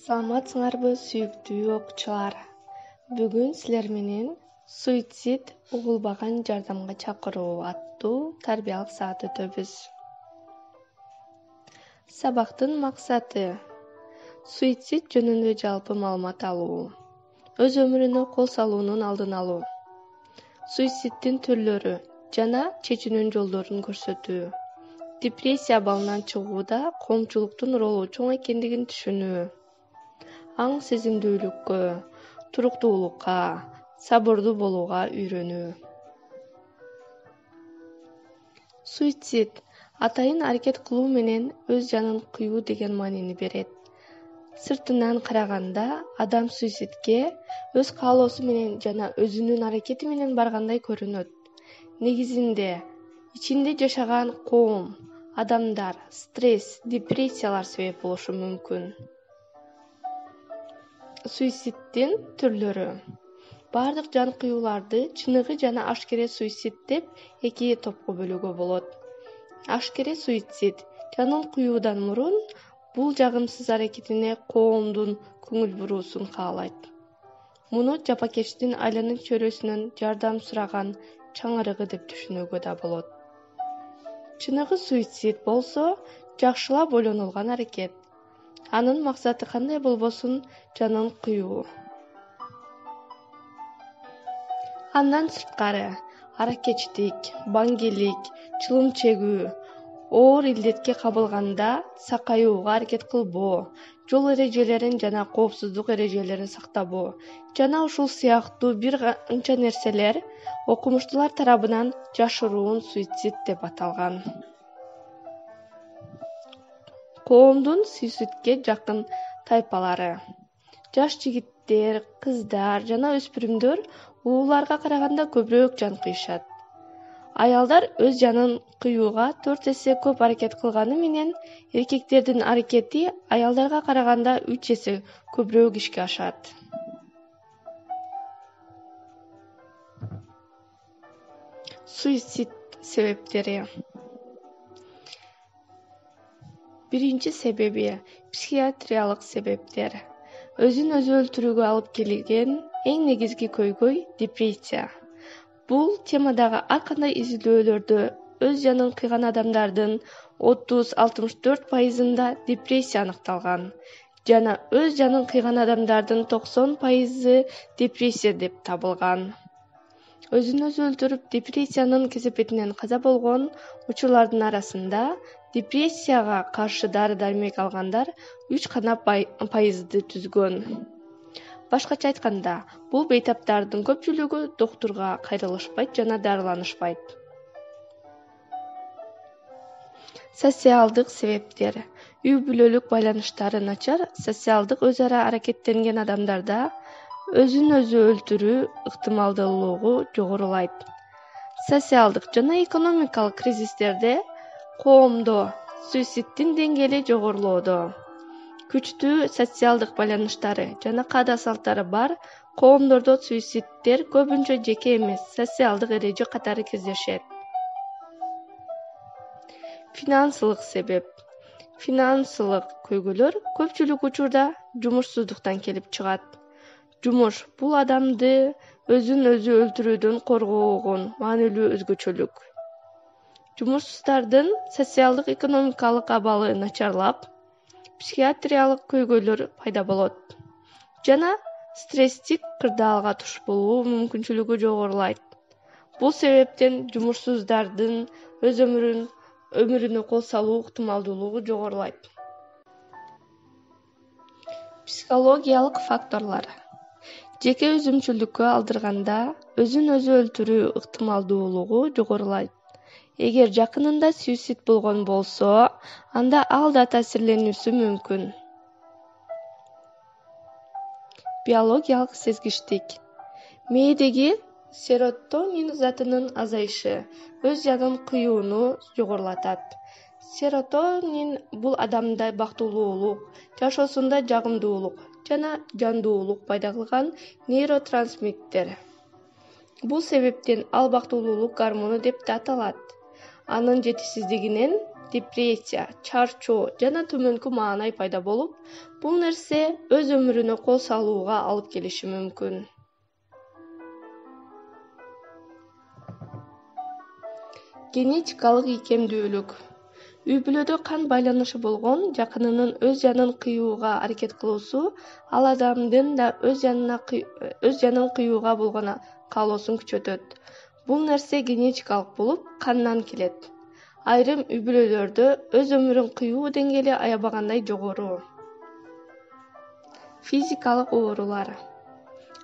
Саламатсыңарбы сүйүктүү окуучулар? Бүгүн силер менен суицид угулбаган жардамга чакыруу аттуу тарбиялык саат өтөбүз. Сабактын максаты: суицид жөнүндө жалпы маалымат алуу, өз өмүрүнө кол салуунун алдын алуу, суициддин түрлөрү жана чечүүнүн жолдорун көрсөтүү, депрессия абалынан чыгууда коомчулуктун ролу чоң экендигин түшүнүү, аң сезимдүүлүккө, туруктуулукка, сабырдуу болууга үйрөнүү. Суицид атайын аракет кылуу менен өз жанын кыюу деген маанини берет. Сыртынан караганда адам суицидке өз каалоосу менен жана өзүнүн аракети менен баргандай көрүнөт. Негизинде ичинде жашаган коом, адамдар, стресс, депрессиялар себеп болушу мүмкүн. Суициддин түрлөрү: бардык жан кыюуларды чыныгы жана ашкере суицид деп эки топко бөлүүгө болот. Ашкере суицид жанын кыюудан мурун бул жагымсыз аракетине коомдун көңүл буруусун каалайт. Муну жапакечтин айланын чөйрөсүнөн жардам сураган чаңырыгы деп түшүнүүгө да болот. Чыныгы суицид болсо жакшылап ойлонулган аракет. Анын максаты кандай болбосун жанын кыюу. Андан сырткары аракечтик, баңгелик, чылым чегүү, оор илдетке кабылганда сакаюуга аракет кылбоо, жол эрежелерин жана коопсуздук эрежелерин сактабоо жана ушул сыяктуу бир канча нерселер окумуштуулар тарабынан жашыруун суицид деп аталган. Коомдун суицидке жакын тайпалары: жаш жигиттер, кыздар жана өспүрүмдөр улууларга караганда көбүрөөк жан кыйышат. Аялдар өз жанын кыюуга 4 эсе көп аракет кылганы менен эркектердин аракети аялдарга караганда 3 эсе көбүрөөк ишке ашат. Суицид себептери: биринчи себеби психиатриялык себептер. Өзүн өзү өлтүрүүгө алып келген эң негизги көйгөй депрессия. Бул темадагы ар кандай изилдөөлөрдө өз жанын кыйган адамдардын 30-64% депрессия аныкталган жана өз жанын кыйган адамдардын 90% депрессия деп табылган. Өзүн өзү өлтүрүп депрессиянын кесепетинен каза болгон учурлардын арасында депрессияга каршы дары-дармек алгандар 3% түзгөн. Башкача айтканда, бул бейтаптардын көпчүлүгү доктурга кайрылышпайт жана дарыланышпайт. Социалдык себептер: үй-бүлөлүк байланыштары начар, социалдык өз ара аракеттенген адамдарда өзүн өзү өлтүрүү ыктымалдуулугу жогорулайт. Социалдык жана экономикалык кризистерде коомдо суициддин деңгээли жогорулоодо. Күчтүү социалдык байланыштары жана каада-салттары бар коомдордо суициддер көбүнчө жеке эмес, социалдык эреже катары кездешет. Финансылык себеп: финансылык көйгөйлөр көпчүлүк учурда жумушсуздуктан келип чыгат. Жумуш — бул адамды өзүн өзү өлтүрүүдөн коргоогон маанилүү өзгөчөлүк. Жумушсуздардын социалдык экономикалык абалы начарлап, психиатриялык көйгөйлөр пайда болот жана стресстик кырдаалга туш болуу мүмкүнчүлүгү жогорулайт. Бул себептен жумушсуздардын өз өмүрүнө кол салуу ыктымалдуулугу жогорулайт. Психологиялык факторлор: жеке өзүмчүлдүккө алдырганда өзүн өзү өлтүрүү ыктымалдуулугу жогорулайт. Эгер жакынында суицид болгон болсо, анда ал да таасирленүүсү мүмкүн. Биологиялык сезгичтик: мээдеги серотонин затынын азайышы өз жанын кыюуну жогорулатат. Серотонин — бул адамда бактылуулук, жашоосунда жагымдуулук жана жандуулук пайда кылган нейротрансмиттер. Бул себептен ал бактылуулук гормону деп да аталат. Анын жетишсиздигинен депрессия, чарчоо жана төмөнкү маанай пайда болуп, бул нерсе өз өмүрүнө кол салууга алып келиши мүмкүн. Генетикалык ийкемдүүлүк. Үй-бүлөдө кан байланышы болгон жакынынын өз жанын кыюуга аракет кылуусу ал адамдын да өз жанын кыюуга болгон каалоосун күчөтөт. Бул нерсе генетикалык болуп, кандан келет. Айрым үй-бүлөлөрдө өз өмүрүн кыюу деңгээли аябагандай жогору. Физикалык оорулар.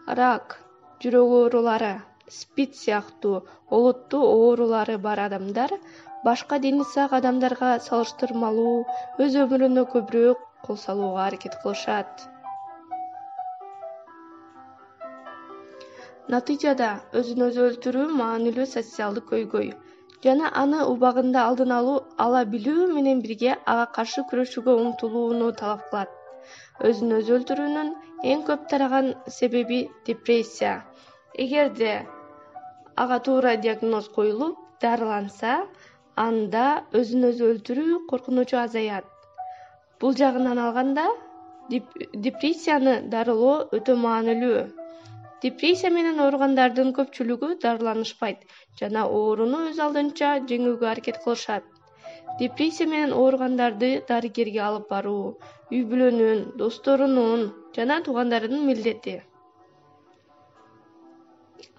Рак, жүрөк оорулары, СПИД сыяктуу олуттуу оорулары бар адамдар башка дени сак адамдарга салыштырмалуу өз өмүрүнө көбүрөөк кол салууга аракет кылышат. Натыйжада өзүн өзү өлтүрүү маанилүү социалдык көйгөй жана аны убагында алдын ала билүү менен бирге ага каршы күрөшүүгө умтулууну талап кылат. Өзүн өзү өлтүрүүнүн эң көп тараган себеби депрессия. Эгерде ага туура диагноз коюлуп, дарыланса, анда өзүн өзү өлтүрүү коркунучу азаят. Бул жагынан алганда, депрессияны дарылоо өтө маанилүү. Депрессия менен ооругандардын көпчүлүгү дарыланышпайт жана ооруну өз алдынча жеңүүгө аракет кылышат. Депрессия менен ооругандарды дарыгерге алып баруу үй-бүлөнүн, досторунун жана туугандарынын милдети.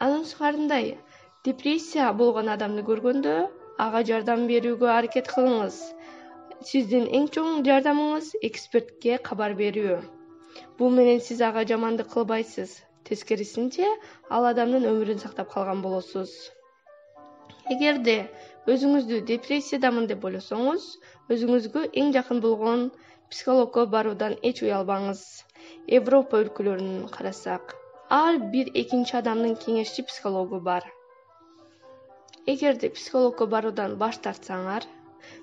Анын сыртында, депрессия болгон адамды көргөндө ага жардам берүүгө аракет кылыңыз. Сиздин эң чоң жардамыңыз экспертке кабар берүү. Бул менен сиз ага жамандык кылбайсыз. Тескерисинче, ал адамдын өмүрүн сактап калган болосуз. Эгерде өзүңүздү депрессиядамын деп ойлосоңуз, өзүңүзгө эң жакын болгон психологко баруудан эч уялбаңыз. Европа өлкөлөрүн карасак, ар бир экинчи адамдын кеңешчи психологу бар. Эгерде психологко баруудан баш тартсаңар,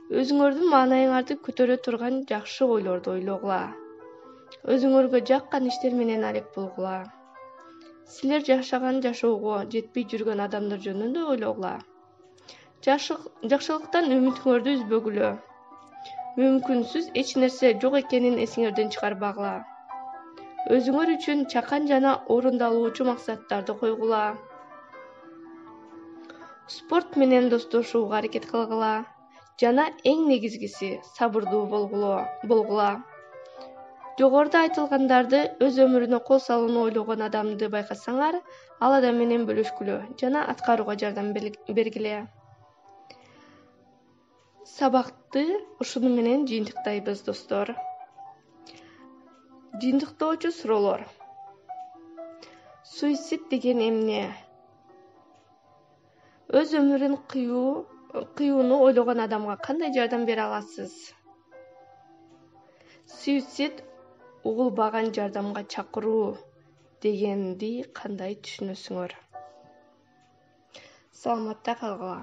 өзүңөрдүн маанайыңарды көтөрө турган жакшы ойлорду ойлогула. Өзүңөргө жаккан иштер менен алек болгула. Силер жашаган жашоого жетпей жүргөн адамдар жөнүндө ойлогула. Жакшылыктан үмүтүңөрдү үзбөгүлө. Мүмкүнсүз эч нерсе жок экенин эсиңерден чыгарбагыла. Өзүңөр үчүн чакан жана орундалуучу максаттарды койгула. Спорт менен достошууга аракет кылгыла жана эң негизгиси сабырдуу болгула. Жогоруда айтылгандарды өз өмүрүнө кол салууну ойлогон адамды байкасаңар, ал адам менен бөлүшкүлө жана аткарууга жардам бергиле. Сабакты ушуну менен жыйынтыктайбыз, достор. Жыйынтыктоочу суроолор. Суицид деген эмне? Өз өмүрүн кыюуну ойлогон адамга кандай жардам бере аласыз? Суицид угулбаган жардамга чакыруу дегенди кандай түшүнөсүңөр? Саламатта калгыла.